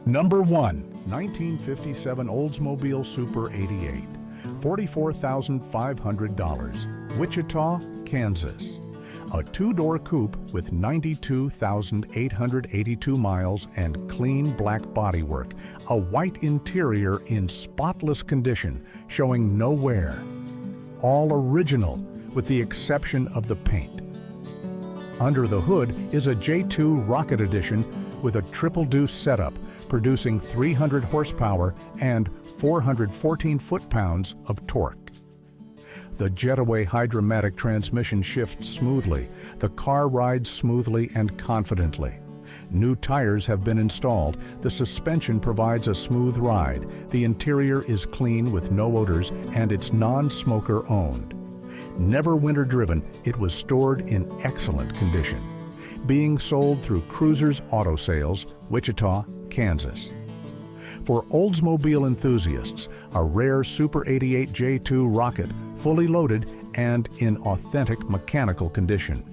Number 1. 1957 Oldsmobile Super 88, $44,500, Wichita, Kansas. A two-door coupe with 92,882 miles and clean black bodywork, a white interior in spotless condition, showing no wear. All original, with the exception of the paint. Under the hood is a J2 Rocket Edition with a triple deuce setup, producing 300 horsepower and 414 foot-pounds of torque. The Jetaway Hydromatic transmission shifts smoothly. The car rides smoothly and confidently. New tires have been installed. The suspension provides a smooth ride. The interior is clean with no odors, and it's non-smoker owned. Never winter driven, it was stored in excellent condition. Being sold through Cruisers Auto Sales, Wichita, Kansas. For Oldsmobile enthusiasts, a rare Super 88 J2 Rocket, fully loaded and in authentic mechanical condition.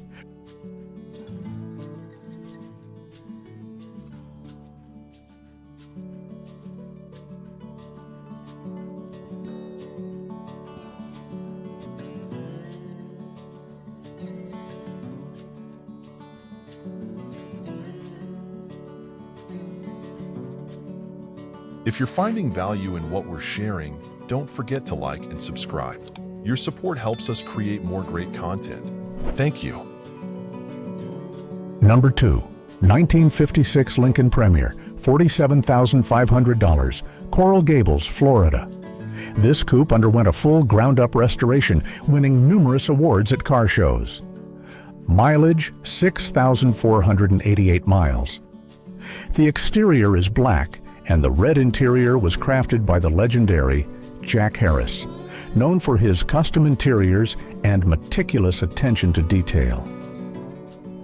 If you're finding value in what we're sharing, don't forget to like and subscribe. Your support helps us create more great content. Thank you. Number 2. 1956 Lincoln Premier, $47,500, Coral Gables, Florida. This coupe underwent a full ground-up restoration, winning numerous awards at car shows. Mileage, 6,488 miles. The exterior is black, and the red interior was crafted by the legendary Jack Harris, known for his custom interiors and meticulous attention to detail.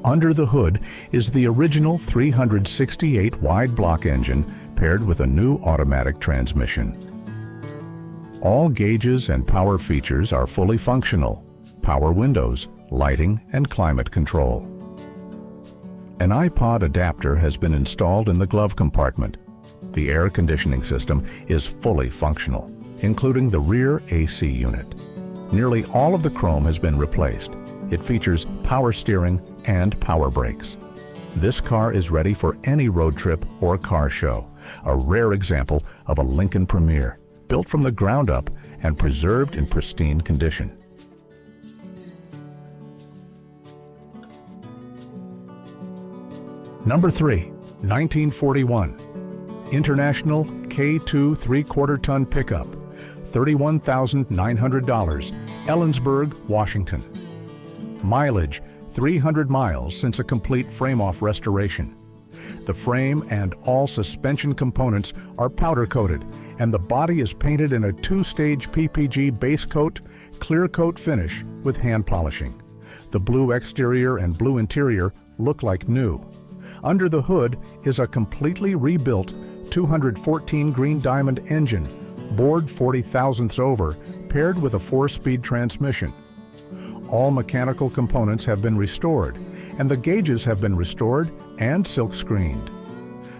Under the hood is the original 368 wide block engine paired with a new automatic transmission. All gauges and power features are fully functional: power windows, lighting, and climate control. An iPod adapter has been installed in the glove compartment. The air conditioning system is fully functional, including the rear AC unit. Nearly all of the chrome has been replaced. It features power steering and power brakes. This car is ready for any road trip or car show, a rare example of a Lincoln Premier, built from the ground up and preserved in pristine condition. Number 3. 1941 International K2 3/4 ton pickup, $31,900, Ellensburg, Washington. Mileage, 300 miles since a complete frame-off restoration. The frame and all suspension components are powder-coated, and the body is painted in a 2-stage PPG base coat, clear coat finish with hand polishing. The blue exterior and blue interior look like new. Under the hood is a completely rebuilt 214 Green Diamond engine, bored 40 thousandths over, paired with a 4-speed transmission. All mechanical components have been restored, and the gauges have been restored and silk screened.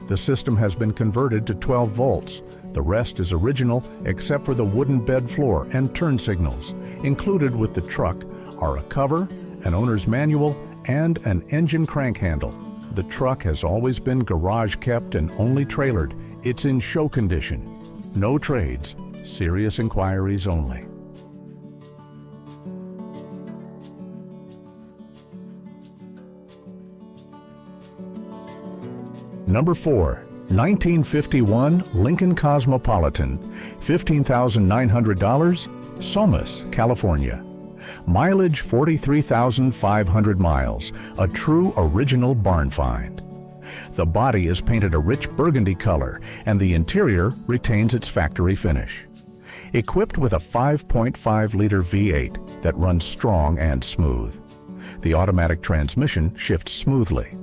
The system has been converted to 12 volts. The rest is original except for the wooden bed floor and turn signals. Included with the truck are a cover, an owner's manual, and an engine crank handle. The truck has always been garage kept and only trailered. It's in show condition. No trades, serious inquiries only. Number 4. 1951 Lincoln Cosmopolitan, $15,900, Somas, California. Mileage 43,500 miles, a true original barn find. The body is painted a rich burgundy color, and the interior retains its factory finish. Equipped with a 5.5-liter V8 that runs strong and smooth. The automatic transmission shifts smoothly.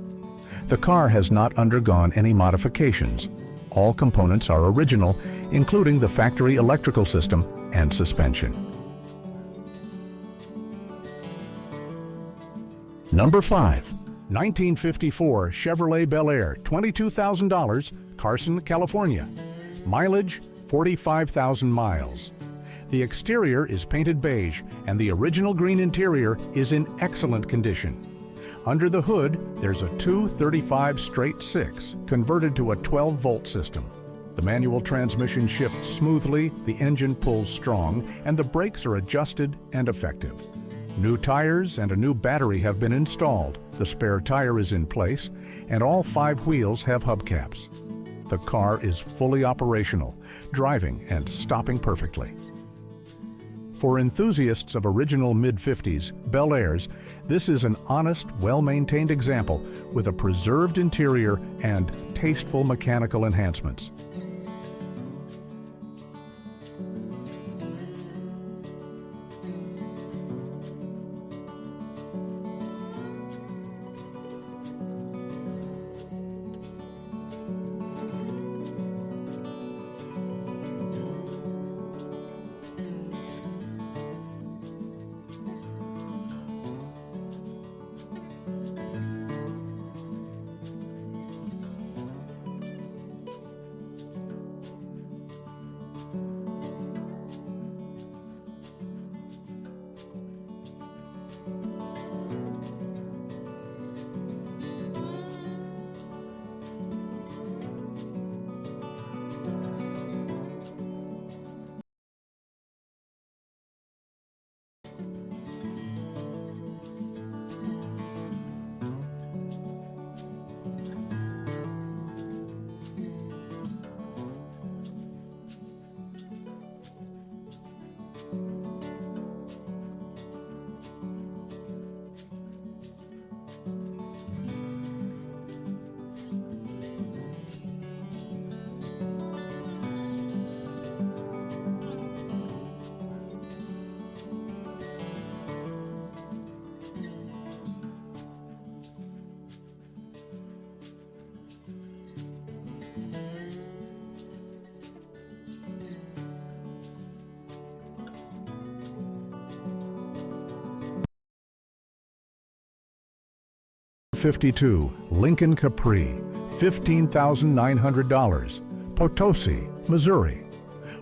The car has not undergone any modifications. All components are original, including the factory electrical system and suspension. Number 5. 1954 Chevrolet Bel Air, $22,000, Carson, California. Mileage, 45,000 miles. The exterior is painted beige and the original green interior is in excellent condition. Under the hood, there's a 235 straight 6 converted to a 12-volt system. The manual transmission shifts smoothly, the engine pulls strong, and the brakes are adjusted and effective. New tires and a new battery have been installed, the spare tire is in place, and all 5 wheels have hubcaps. The car is fully operational, driving and stopping perfectly. For enthusiasts of original mid-50s Bel Airs, this is an honest, well-maintained example with a preserved interior and tasteful mechanical enhancements. '52 Lincoln Capri, $15,900, Potosi, Missouri.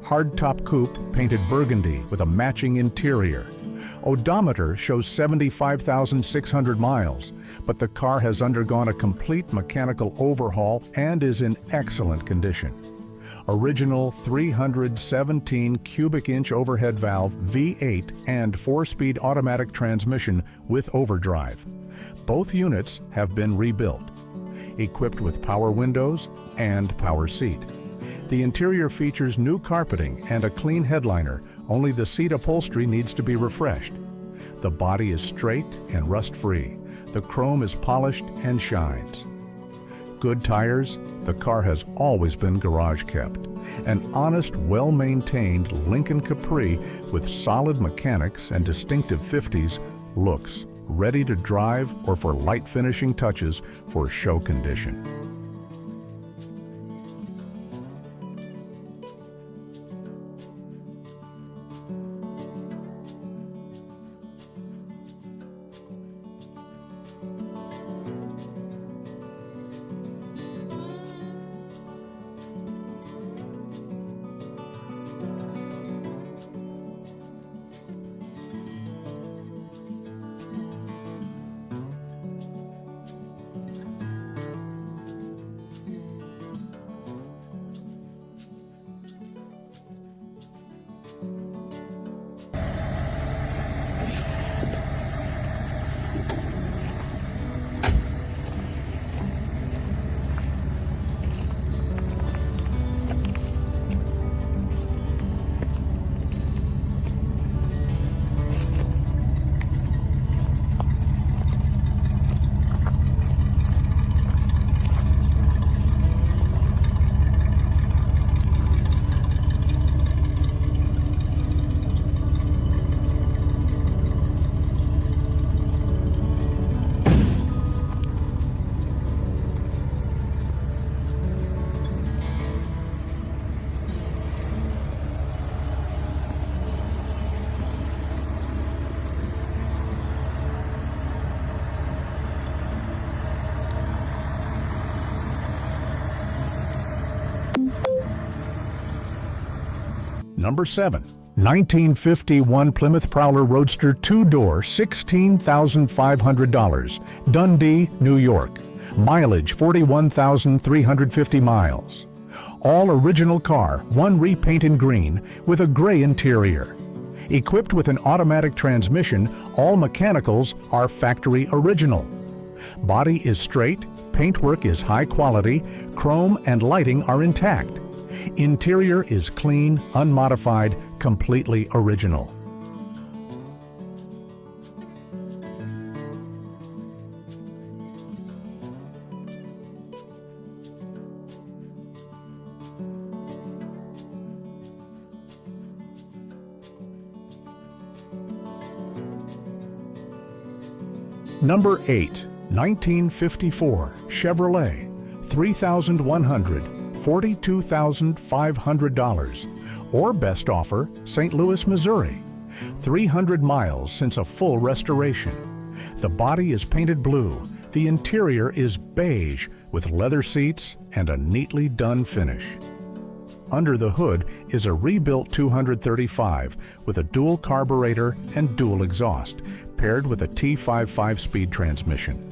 Hardtop coupe painted burgundy with a matching interior. Odometer shows 75,600 miles, but the car has undergone a complete mechanical overhaul and is in excellent condition. Original 317 cubic inch overhead valve V8 and 4-speed automatic transmission with overdrive. Both units have been rebuilt, equipped with power windows and power seat. The interior features new carpeting and a clean headliner, only the seat upholstery needs to be refreshed. The body is straight and rust-free. The chrome is polished and shines. Good tires, the car has always been garage kept. An honest, well-maintained Lincoln Capri with solid mechanics and distinctive 50s looks ready to drive or for light finishing touches for show condition. Number 7. 1951 Plymouth Prowler Roadster 2-door, $16,500, Dundee, New York. Mileage 41,350 miles. All original car, one repaint in green with a gray interior. Equipped with an automatic transmission, all mechanicals are factory original. Body is straight, paintwork is high quality, chrome and lighting are intact. Interior is clean, unmodified, completely original. Number 8. 1954 Chevrolet 3100 $42,500, or best offer, St. Louis, Missouri. 300 miles since a full restoration. The body is painted blue. The interior is beige with leather seats and a neatly done finish. Under the hood is a rebuilt 235 with a dual carburetor and dual exhaust, paired with a T5 5-speed transmission.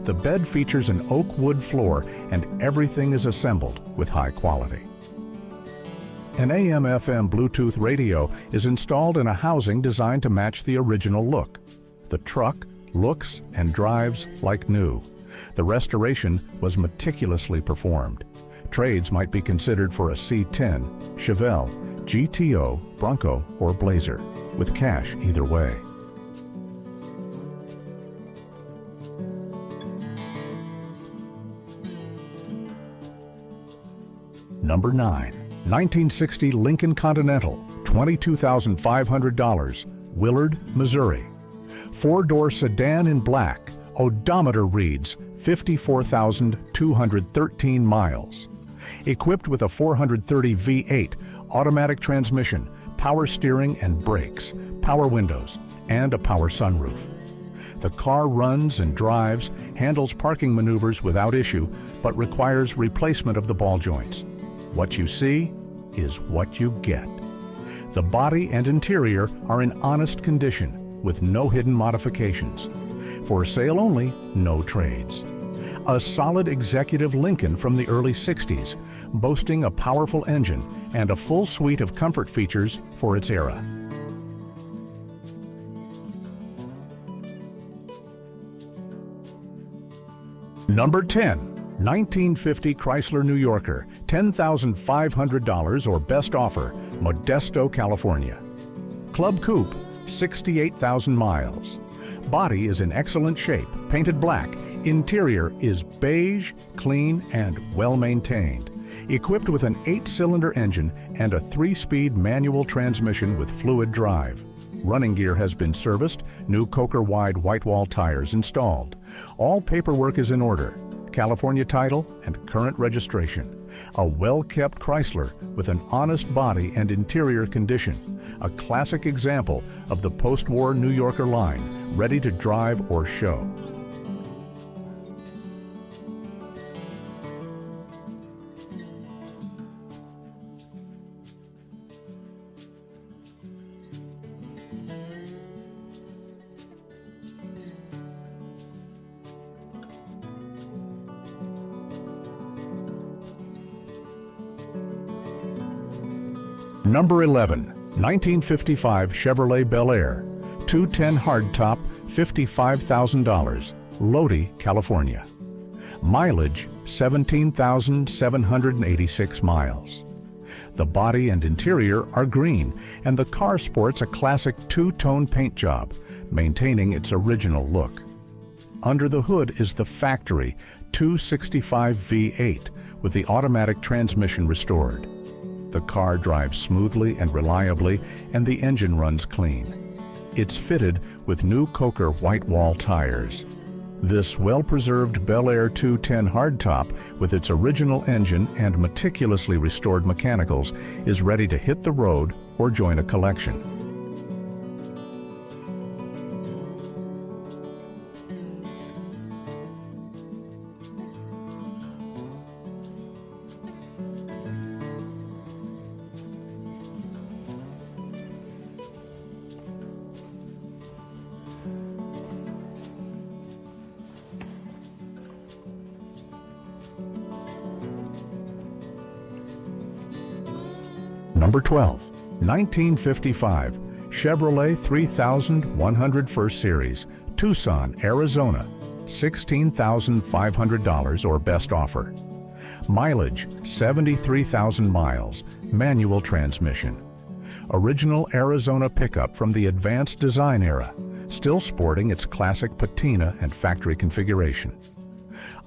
The bed features an oak wood floor and everything is assembled with high quality. An AM/FM Bluetooth radio is installed in a housing designed to match the original look. The truck looks and drives like new. The restoration was meticulously performed. Trades might be considered for a C10, Chevelle, GTO, Bronco, or Blazer, with cash either way. Number 9. 1960 Lincoln Continental, $22,500, Willard, Missouri. 4-door sedan in black. Odometer reads 54,213 miles. Equipped with a 430 V8, automatic transmission, power steering and brakes, power windows, and a power sunroof. The car runs and drives, handles parking maneuvers without issue, but requires replacement of the ball joints. What you see is what you get. The body and interior are in honest condition with no hidden modifications. For sale only, no trades. A solid executive Lincoln from the early 60s, boasting a powerful engine and a full suite of comfort features for its era. Number 10. 1950 Chrysler New Yorker, $10,500 or best offer, Modesto, California. Club Coupe, 68,000 miles. Body is in excellent shape, painted black. Interior is beige, clean, and well-maintained. Equipped with an 8-cylinder engine and a 3-speed manual transmission with fluid drive. Running gear has been serviced, new Coker-wide white-wall tires installed. All paperwork is in order. California title and current registration. A well-kept Chrysler with an honest body and interior condition. A classic example of the post-war New Yorker line, ready to drive or show. Number 11. 1955 Chevrolet Bel Air, 210 hardtop, $55,000, Lodi, California. Mileage 17,786 miles. The body and interior are green, and the car sports a classic 2-tone paint job, maintaining its original look. Under the hood is the factory 265 V8 with the automatic transmission restored. The car drives smoothly and reliably, and the engine runs clean. It's fitted with new Coker white-wall tires. This well-preserved Bel Air 210 hardtop, with its original engine and meticulously restored mechanicals, is ready to hit the road or join a collection. Number 12, 1955 Chevrolet 3100 First Series, Tucson, Arizona, $16,500 or best offer. Mileage 73,000 miles, manual transmission. Original Arizona pickup from the advanced design era, still sporting its classic patina and factory configuration.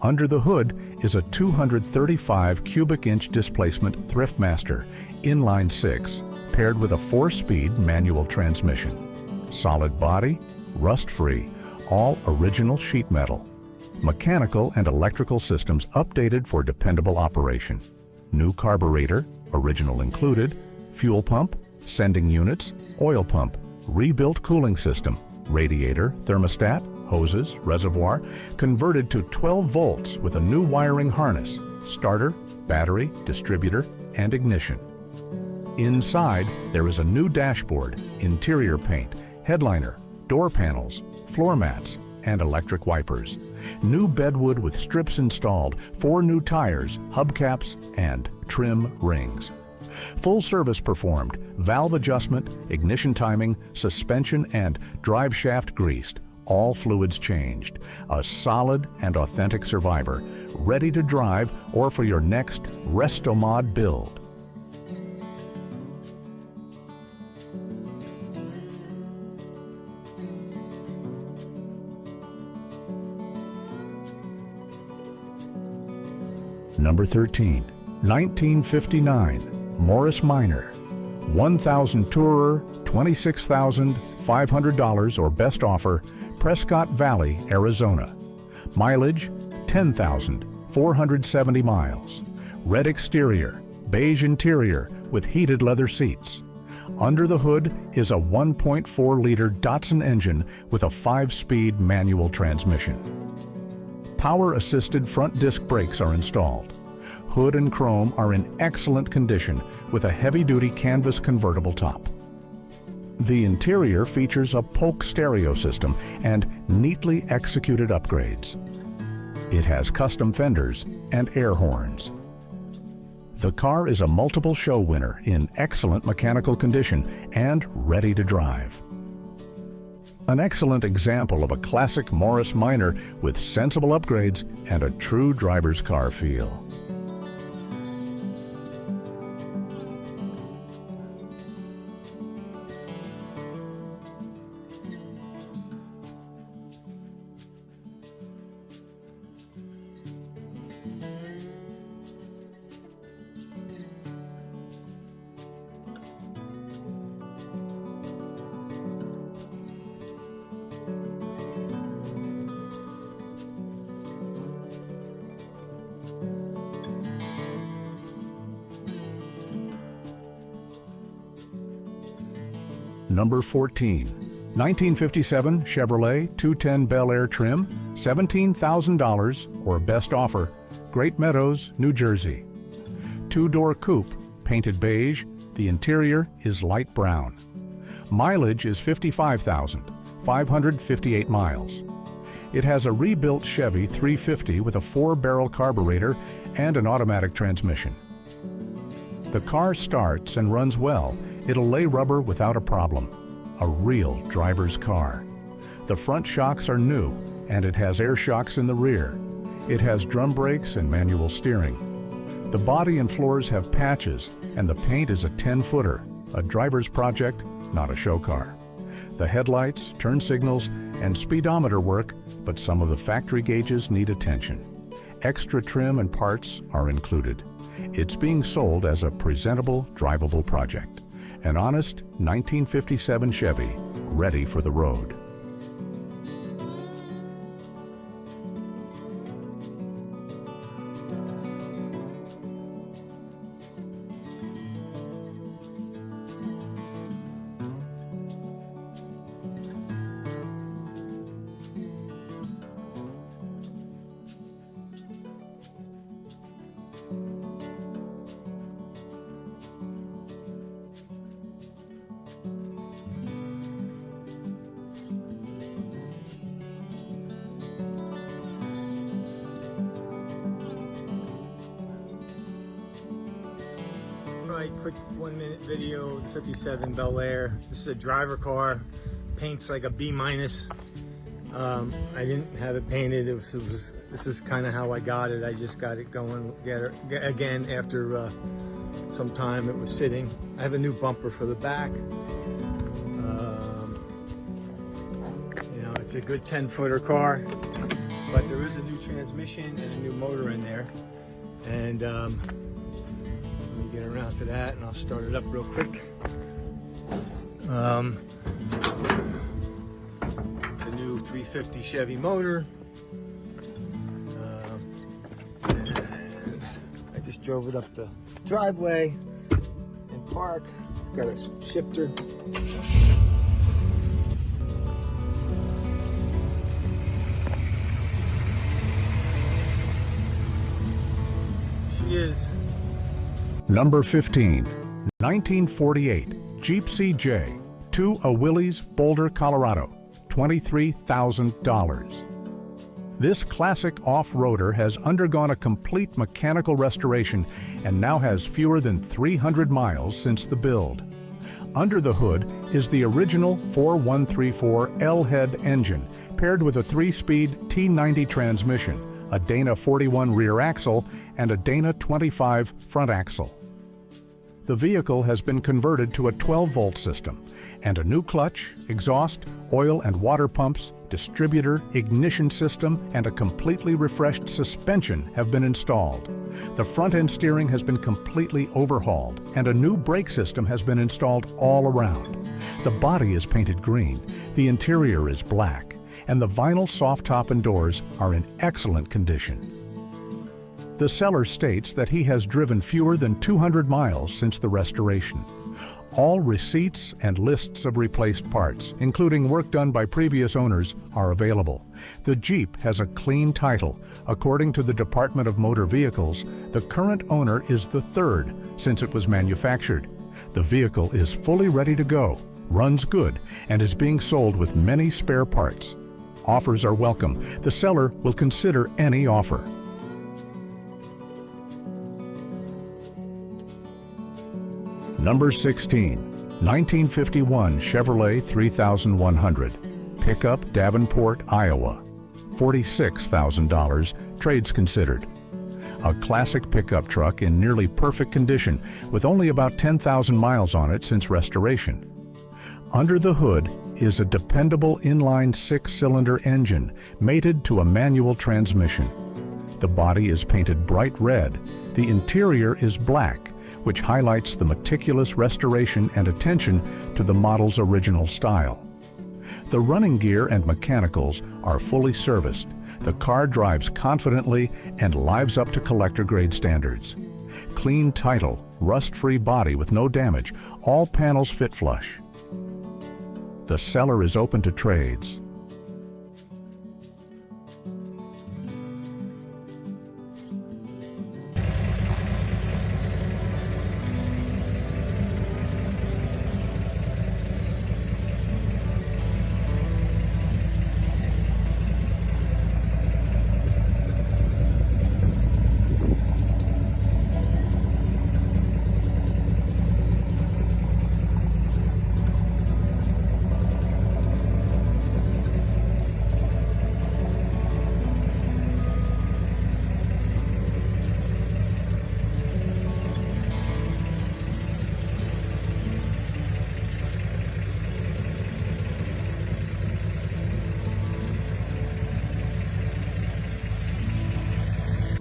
Under the hood is a 235 cubic inch displacement Thriftmaster inline 6 paired with a 4-speed manual transmission. Solid body, rust-free, all original sheet metal. Mechanical and electrical systems updated for dependable operation. New carburetor, original included, fuel pump, sending units, oil pump, rebuilt cooling system, radiator, thermostat, hoses, reservoir, converted to 12 volts with a new wiring harness, starter, battery, distributor, and ignition. Inside, there is a new dashboard, interior paint, headliner, door panels, floor mats, and electric wipers. New bedwood with strips installed, 4 new tires, hubcaps, and trim rings. Full service performed, valve adjustment, ignition timing, suspension, and drive shaft greased. All fluids changed. A solid and authentic survivor, ready to drive or for your next Restomod build. Number 13, 1959 Morris Minor, 1,000 tourer, $26,500 or best offer, Prescott Valley, Arizona. Mileage 10,470 miles. Red exterior, beige interior with heated leather seats. Under the hood is a 1.4-liter Datsun engine with a 5-speed manual transmission. Power-assisted front disc brakes are installed. Hood and chrome are in excellent condition with a heavy-duty canvas convertible top. The interior features a Polk stereo system and neatly executed upgrades. It has custom fenders and air horns. The car is a multiple show winner in excellent mechanical condition and ready to drive. An excellent example of a classic Morris Minor with sensible upgrades and a true driver's car feel. Number 14, 1957 Chevrolet 210 Bel Air trim, $17,000 or best offer, Great Meadows, New Jersey. 2-door coupe, painted beige, the interior is light brown. Mileage is 55,558 miles. It has a rebuilt Chevy 350 with a 4-barrel carburetor and an automatic transmission. The car starts and runs well. It'll lay rubber without a problem. A real driver's car. The front shocks are new, and it has air shocks in the rear. It has drum brakes and manual steering. The body and floors have patches, and the paint is a 10-footer, a driver's project, not a show car. The headlights, turn signals, and speedometer work, but some of the factory gauges need attention. Extra trim and parts are included. It's being sold as a presentable, drivable project. An honest 1957 Chevy, ready for the road. my quick 1-minute video. 57 Bel Air. This is a driver car. Paint's like a B minus. I didn't have it painted. This is kind of how I got it. I just got it going again after some time it was sitting. I have a new bumper for the back. You know, it's a good 10-footer car, but there is a new transmission and a new motor in there. And let me get around to that, and I'll start it up real quick. It's a new 350 Chevy motor. And I just drove it up the driveway and park. It's got a shifter. She is. Number 15, 1948 Jeep CJ, to a Willys, Boulder, Colorado, $23,000. This classic off-roader has undergone a complete mechanical restoration and now has fewer than 300 miles since the build. Under the hood is the original 4134 L-head engine paired with a 3-speed T90 transmission, a Dana 41 rear axle, and a Dana 25 front axle. The vehicle has been converted to a 12-volt system, and a new clutch, exhaust, oil and water pumps, distributor, ignition system, and a completely refreshed suspension have been installed. The front-end steering has been completely overhauled, and a new brake system has been installed all around. The body is painted green, the interior is black, and the vinyl soft top and doors are in excellent condition. The seller states that he has driven fewer than 200 miles since the restoration. All receipts and lists of replaced parts, including work done by previous owners, are available. The Jeep has a clean title. According to the Department of Motor Vehicles, the current owner is the third since it was manufactured. The vehicle is fully ready to go, runs good, and is being sold with many spare parts. Offers are welcome. The seller will consider any offer. Number 16, 1951 Chevrolet 3100, pickup, Davenport, Iowa, $46,000, trades considered. A classic pickup truck in nearly perfect condition with only about 10,000 miles on it since restoration. Under the hood is a dependable inline 6-cylinder engine mated to a manual transmission. The body is painted bright red. The interior is black, which highlights the meticulous restoration and attention to the model's original style. The running gear and mechanicals are fully serviced. The car drives confidently and lives up to collector-grade standards. Clean title, rust-free body with no damage, all panels fit flush. The seller is open to trades.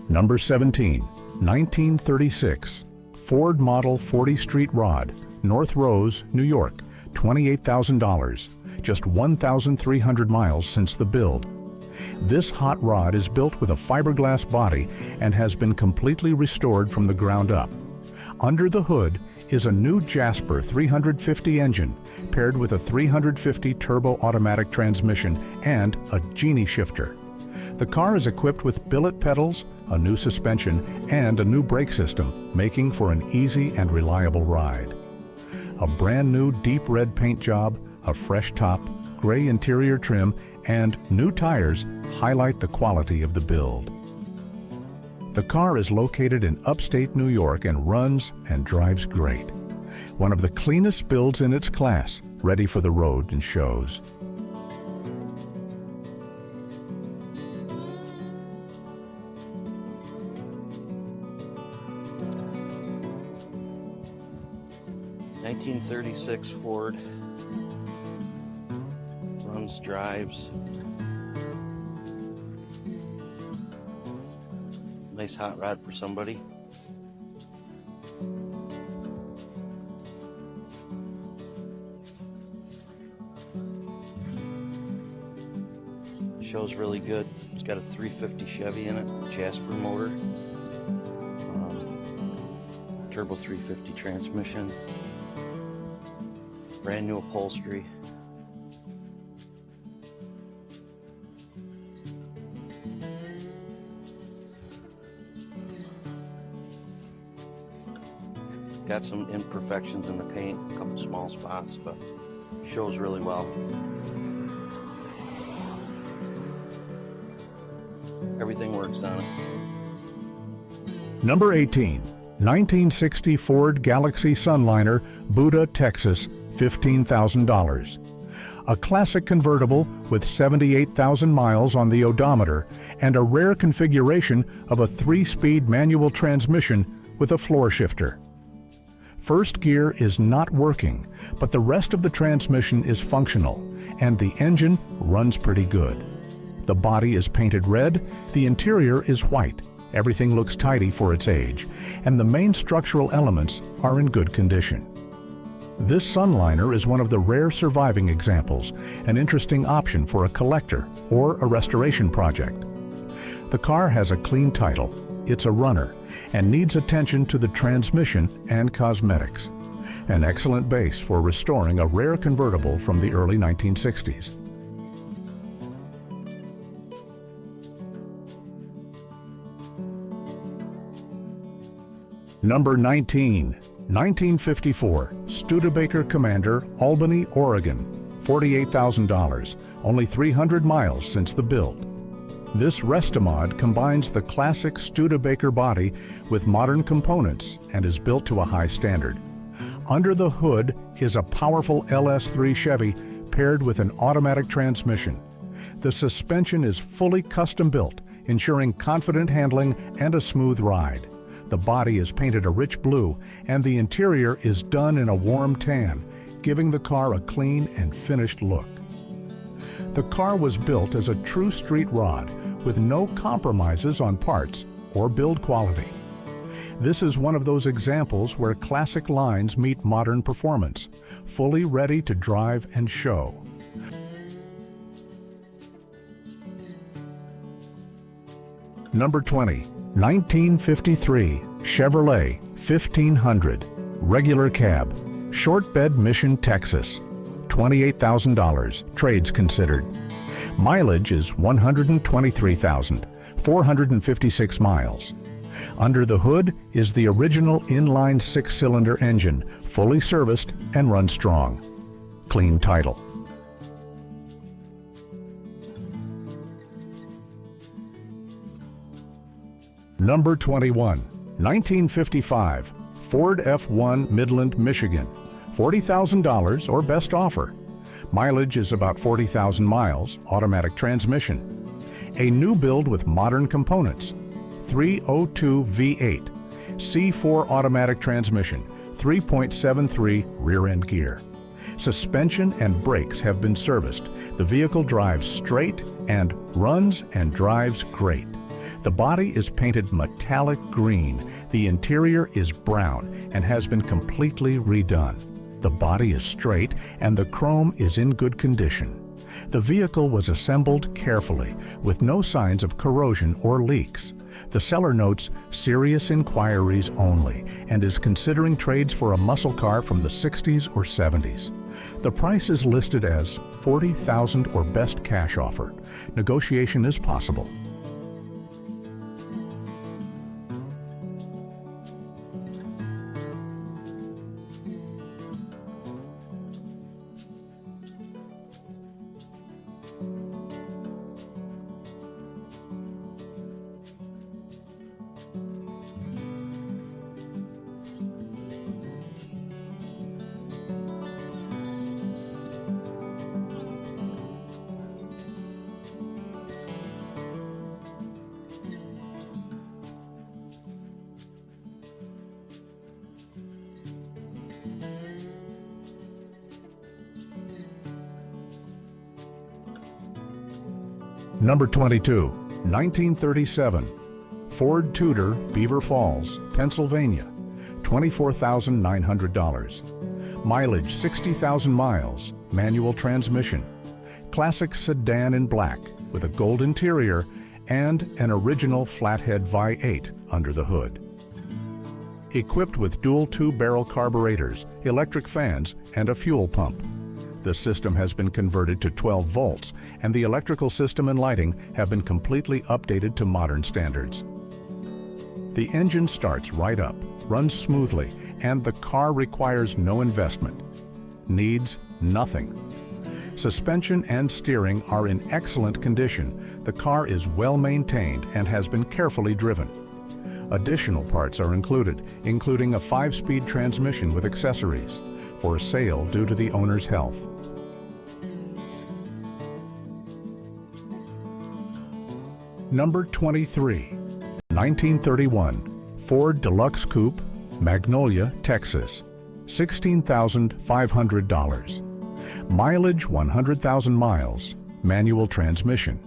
Number 17, 1936, Ford Model 40 Street Rod, North Rose, New York, $28,000, just 1,300 miles since the build. This hot rod is built with a fiberglass body and has been completely restored from the ground up. Under the hood is a new Jasper 350 engine paired with a 350 turbo automatic transmission and a Genie shifter. The car is equipped with billet pedals, a new suspension, and a new brake system, making for an easy and reliable ride. A brand new deep red paint job, a fresh top, gray interior trim, and new tires highlight the quality of the build. The car is located in upstate New York and runs and drives great. One of the cleanest builds in its class, ready for the road and shows. (1936) Ford. Runs, drives. Nice hot rod for somebody. Shows really good. It's got a 350 Chevy in it, Jasper motor, turbo 350 transmission, brand new upholstery. Got some imperfections in the paint, a couple small spots, but shows really well. Everything works on it. Number 18, 1960 Ford Galaxy Sunliner, Buda, Texas, $15,000. A classic convertible with 78,000 miles on the odometer and a rare configuration of a 3-speed manual transmission with a floor shifter. First gear is not working, but the rest of the transmission is functional, and the engine runs pretty good. The body is painted red, the interior is white. Everything looks tidy for its age, and the main structural elements are in good condition. This Sunliner is one of the rare surviving examples, an interesting option for a collector or a restoration project. The car has a clean title, it's a runner, and needs attention to the transmission and cosmetics. An excellent base for restoring a rare convertible from the early 1960s. Number 19, 1954 Studebaker Commander, Albany, Oregon, $48,000, only 300 miles since the build. This Restomod combines the classic Studebaker body with modern components and is built to a high standard. Under the hood is a powerful LS3 Chevy paired with an automatic transmission. The suspension is fully custom built, ensuring confident handling and a smooth ride. The body is painted a rich blue and the interior is done in a warm tan, giving the car a clean and finished look. The car was built as a true street rod with no compromises on parts or build quality. This is one of those examples where classic lines meet modern performance, fully ready to drive and show. Number 20, 1953 Chevrolet 1500, regular cab, short bed Mission, Texas, $28,000, trades considered. Mileage is 123,456 miles. Under the hood is the original inline 6-cylinder engine, fully serviced and runs strong. Clean title. Number 21, 1955 Ford F1 Midland, Michigan, $40,000 or best offer. Mileage is about 40,000 miles, automatic transmission. A new build with modern components. 302 V8, C4 automatic transmission, 3.73 rear-end gear. Suspension and brakes have been serviced. The vehicle drives straight and runs and drives great. The body is painted metallic green. The interior is brown and has been completely redone. The body is straight and the chrome is in good condition. The vehicle was assembled carefully with no signs of corrosion or leaks. The seller notes serious inquiries only and is considering trades for a muscle car from the 60s or 70s. The price is listed as $40,000 or best cash offer. Negotiation is possible. Number 22, 1937, Ford Tudor, Beaver Falls, Pennsylvania, $24,900. Mileage 60,000 miles, manual transmission, classic sedan in black with a gold interior and an original flathead V8 under the hood. Equipped with dual two-barrel carburetors, electric fans, and a fuel pump. The system has been converted to 12 volts, and the electrical system and lighting have been completely updated to modern standards. The engine starts right up, runs smoothly, and the car requires no investment. Needs nothing. Suspension and steering are in excellent condition. The car is well maintained and has been carefully driven. Additional parts are included, including a 5-speed transmission with accessories, for sale due to the owner's health. Number 23, 1931, Ford Deluxe Coupe, Magnolia, Texas, $16,500. Mileage 100,000 miles, manual transmission.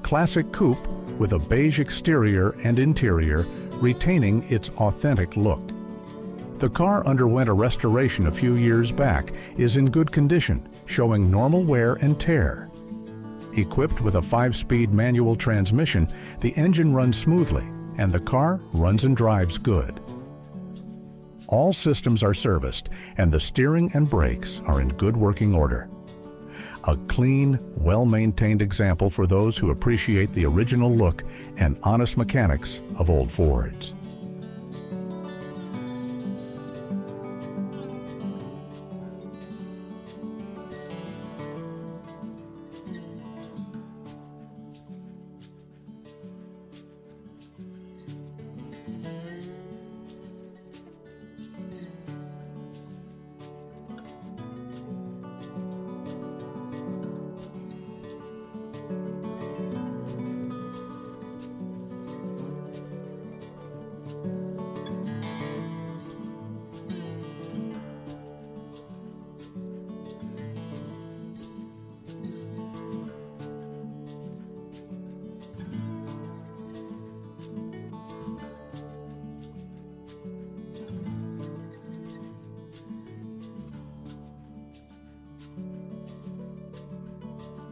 Classic coupe with a beige exterior and interior, retaining its authentic look. The car underwent a restoration a few years back, is in good condition, showing normal wear and tear. Equipped with a 5-speed manual transmission, the engine runs smoothly and the car runs and drives good. All systems are serviced and the steering and brakes are in good working order. A clean, well-maintained example for those who appreciate the original look and honest mechanics of old Fords.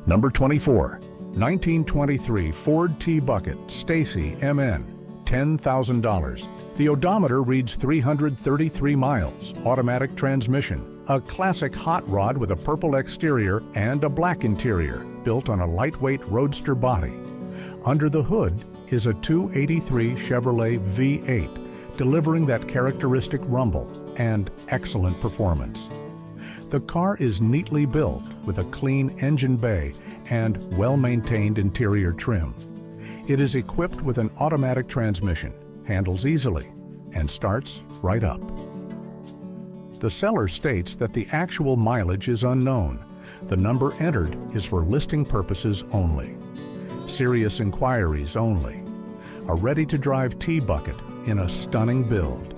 Number 24, 1923 Ford T-Bucket Stacy MN, $10,000. The odometer reads 333 miles, automatic transmission, a classic hot rod with a purple exterior and a black interior, built on a lightweight roadster body. Under the hood is a 283 Chevrolet V8, delivering that characteristic rumble and excellent performance. The car is neatly built with a clean engine bay and well-maintained interior trim. It is equipped with an automatic transmission, handles easily, and starts right up. The seller states that the actual mileage is unknown. The number entered is for listing purposes only. Serious inquiries only. A ready-to-drive T-Bucket in a stunning build.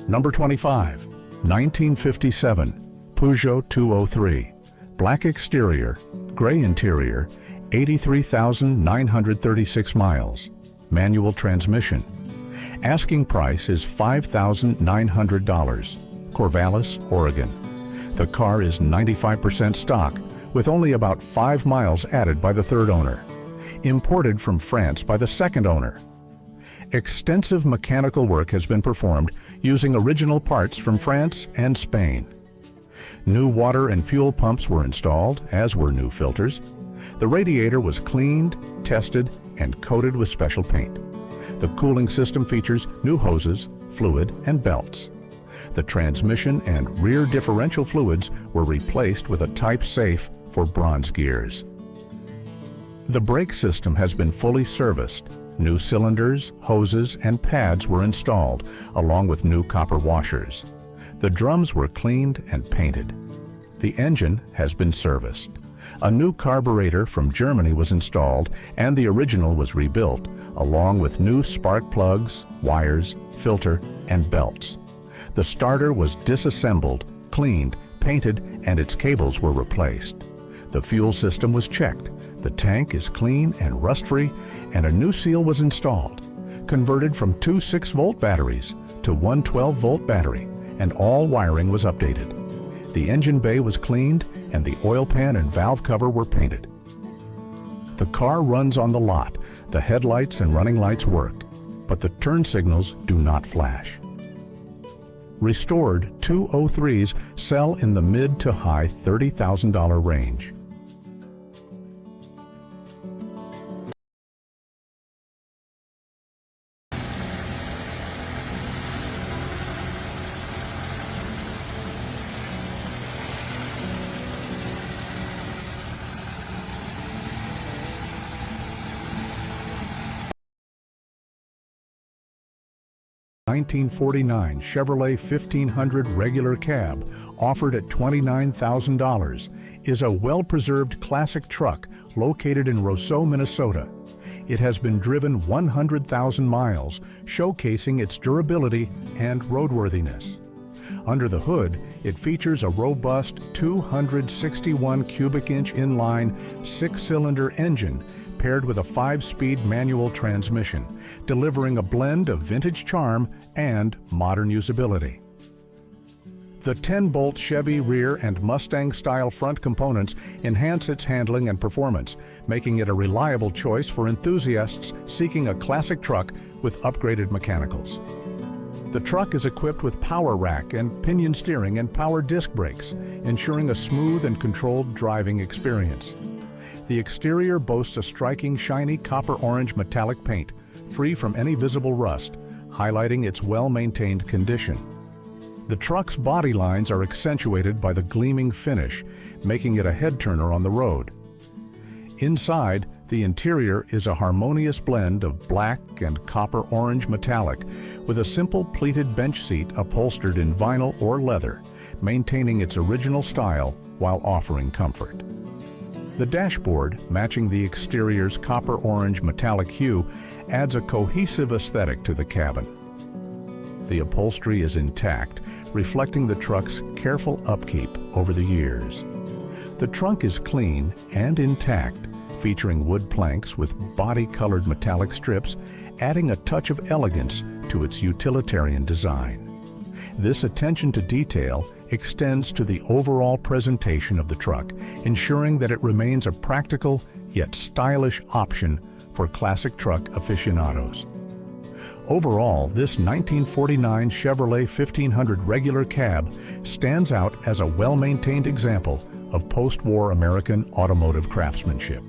Number 25, 1957 Peugeot 203, black exterior, gray interior, 83,936 miles, manual transmission. Asking price is $5,900, Corvallis, Oregon. The car is 95% stock, with only about 5 miles added by the third owner. Imported from France by the second owner. Extensive mechanical work has been performed using original parts from France and Spain. New water and fuel pumps were installed, as were new filters. The radiator was cleaned, tested, and coated with special paint. The cooling system features new hoses, fluid, and belts. The transmission and rear differential fluids were replaced with a type safe for bronze gears. The brake system has been fully serviced. New cylinders, hoses, and pads were installed, along with new copper washers. The drums were cleaned and painted. The engine has been serviced. A new carburetor from Germany was installed and the original was rebuilt, along with new spark plugs, wires, filter, and belts. The starter was disassembled, cleaned, painted, and its cables were replaced. The fuel system was checked, the tank is clean and rust-free, and a new seal was installed, converted from two 6-volt batteries to one 12-volt battery, and all wiring was updated. The engine bay was cleaned and the oil pan and valve cover were painted. The car runs on the lot, the headlights and running lights work, but the turn signals do not flash. Restored 203s sell in the mid to high $30,000 range. The 1949 Chevrolet 1500 regular cab, offered at $29,000, is a well-preserved classic truck located in Roseau, Minnesota. It has been driven 100,000 miles, showcasing its durability and roadworthiness. Under the hood, it features a robust 261 cubic inch inline 6-cylinder engine paired with a 5-speed manual transmission, delivering a blend of vintage charm and modern usability. The 10-bolt Chevy rear and Mustang-style front components enhance its handling and performance, making it a reliable choice for enthusiasts seeking a classic truck with upgraded mechanicals. The truck is equipped with power rack and pinion steering and power disc brakes, ensuring a smooth and controlled driving experience. The exterior boasts a striking shiny copper-orange metallic paint, free from any visible rust, highlighting its well-maintained condition. The truck's body lines are accentuated by the gleaming finish, making it a head-turner on the road. Inside, the interior is a harmonious blend of black and copper-orange metallic, with a simple pleated bench seat upholstered in vinyl or leather, maintaining its original style while offering comfort. The dashboard, matching the exterior's copper-orange metallic hue, adds a cohesive aesthetic to the cabin. The upholstery is intact, reflecting the truck's careful upkeep over the years. The trunk is clean and intact, featuring wood planks with body-colored metallic strips, adding a touch of elegance to its utilitarian design. This attention to detail extends to the overall presentation of the truck, ensuring that it remains a practical yet stylish option for classic truck aficionados. Overall, this 1949 Chevrolet 1500 regular cab stands out as a well-maintained example of post-war American automotive craftsmanship.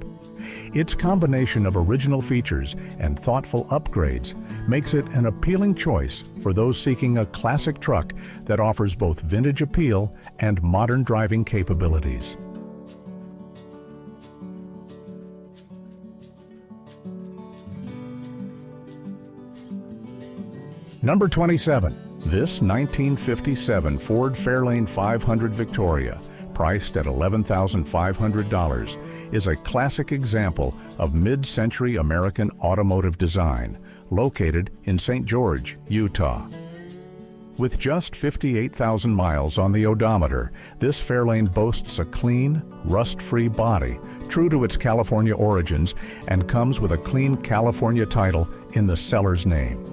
Its combination of original features and thoughtful upgrades makes it an appealing choice for those seeking a classic truck that offers both vintage appeal and modern driving capabilities. Number 27. This 1957 Ford Fairlane 500 Victoria, priced at $11,500, is a classic example of mid-century American automotive design, located in St. George, Utah. With just 58,000 miles on the odometer, this Fairlane boasts a clean, rust-free body, true to its California origins, and comes with a clean California title in the seller's name.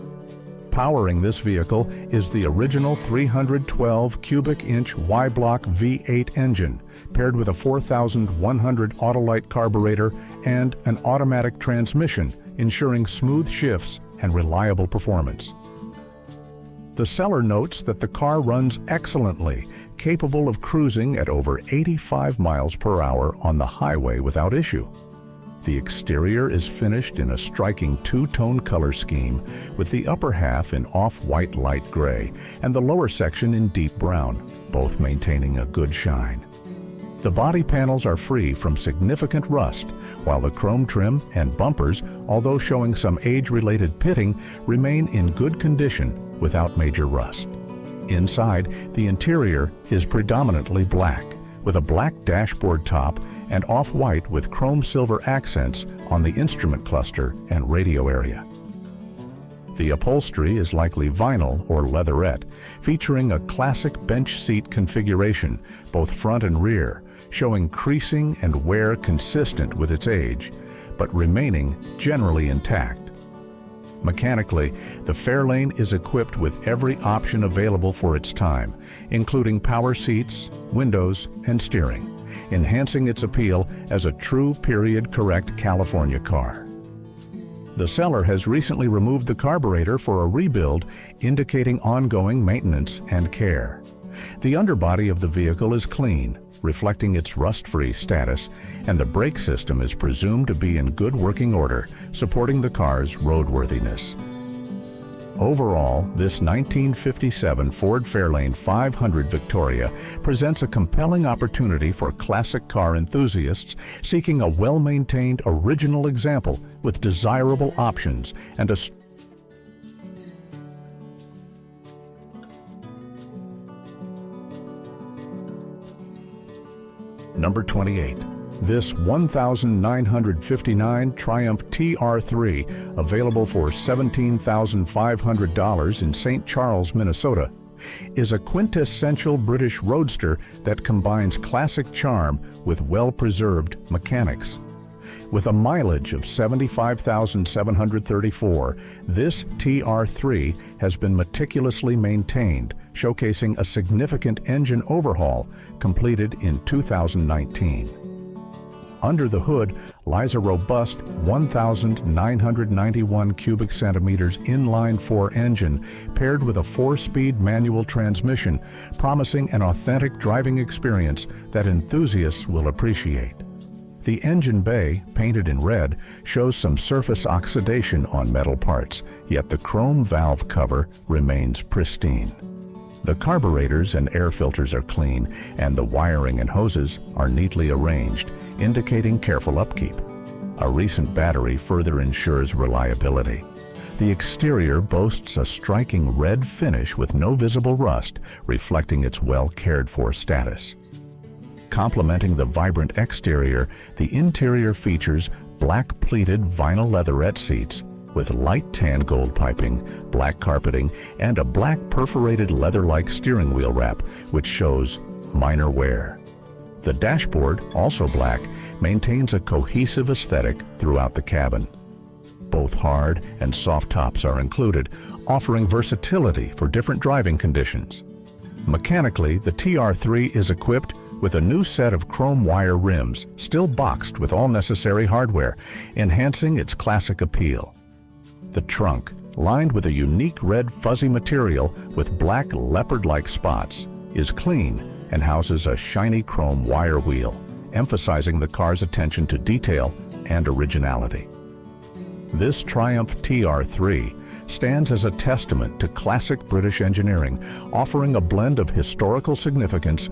Powering this vehicle is the original 312 cubic inch Y-block V8 engine, paired with a 4,100 Autolite carburetor and an automatic transmission, ensuring smooth shifts and reliable performance. The seller notes that the car runs excellently, capable of cruising at over 85 miles per hour on the highway without issue. The exterior is finished in a striking two-tone color scheme, with the upper half in off-white light gray and the lower section in deep brown, both maintaining a good shine. The body panels are free from significant rust, while the chrome trim and bumpers, although showing some age-related pitting, remain in good condition without major rust. Inside, the interior is predominantly black, with a black dashboard top and off-white with chrome silver accents on the instrument cluster and radio area. The upholstery is likely vinyl or leatherette, featuring a classic bench seat configuration, both front and rear, showing creasing and wear consistent with its age, but remaining generally intact. Mechanically, the Fairlane is equipped with every option available for its time, including power seats, windows, and steering, enhancing its appeal as a true period-correct California car. The seller has recently removed the carburetor for a rebuild, indicating ongoing maintenance and care. The underbody of the vehicle is clean, reflecting its rust-free status, and the brake system is presumed to be in good working order, supporting the car's roadworthiness. Overall, this 1957 Ford Fairlane 500 Victoria presents a compelling opportunity for classic car enthusiasts seeking a well-maintained original example with desirable options and a Number 28. This 1959 Triumph TR3, available for $17,500 in St. Charles, Minnesota, is a quintessential British roadster that combines classic charm with well-preserved mechanics. With a mileage of 75,734, this TR3 has been meticulously maintained, showcasing a significant engine overhaul completed in 2019. Under the hood lies a robust 1,991 cubic centimeters inline-4 engine paired with a 4-speed manual transmission, promising an authentic driving experience that enthusiasts will appreciate. The engine bay, painted in red, shows some surface oxidation on metal parts, yet the chrome valve cover remains pristine. The carburetors and air filters are clean, and the wiring and hoses are neatly arranged, indicating careful upkeep. A recent battery further ensures reliability. The exterior boasts a striking red finish with no visible rust, reflecting its well-cared-for status. Complementing the vibrant exterior, the interior features black pleated vinyl leatherette seats with light tan gold piping, black carpeting, and a black perforated leather-like steering wheel wrap, which shows minor wear. The dashboard, also black, maintains a cohesive aesthetic throughout the cabin. Both hard and soft tops are included, offering versatility for different driving conditions. Mechanically, the TR3 is equipped with a new set of chrome wire rims, still boxed with all necessary hardware, enhancing its classic appeal. The trunk, lined with a unique red fuzzy material with black leopard-like spots, is clean and houses a shiny chrome wire wheel, emphasizing the car's attention to detail and originality. This Triumph TR3 stands as a testament to classic British engineering, offering a blend of historical significance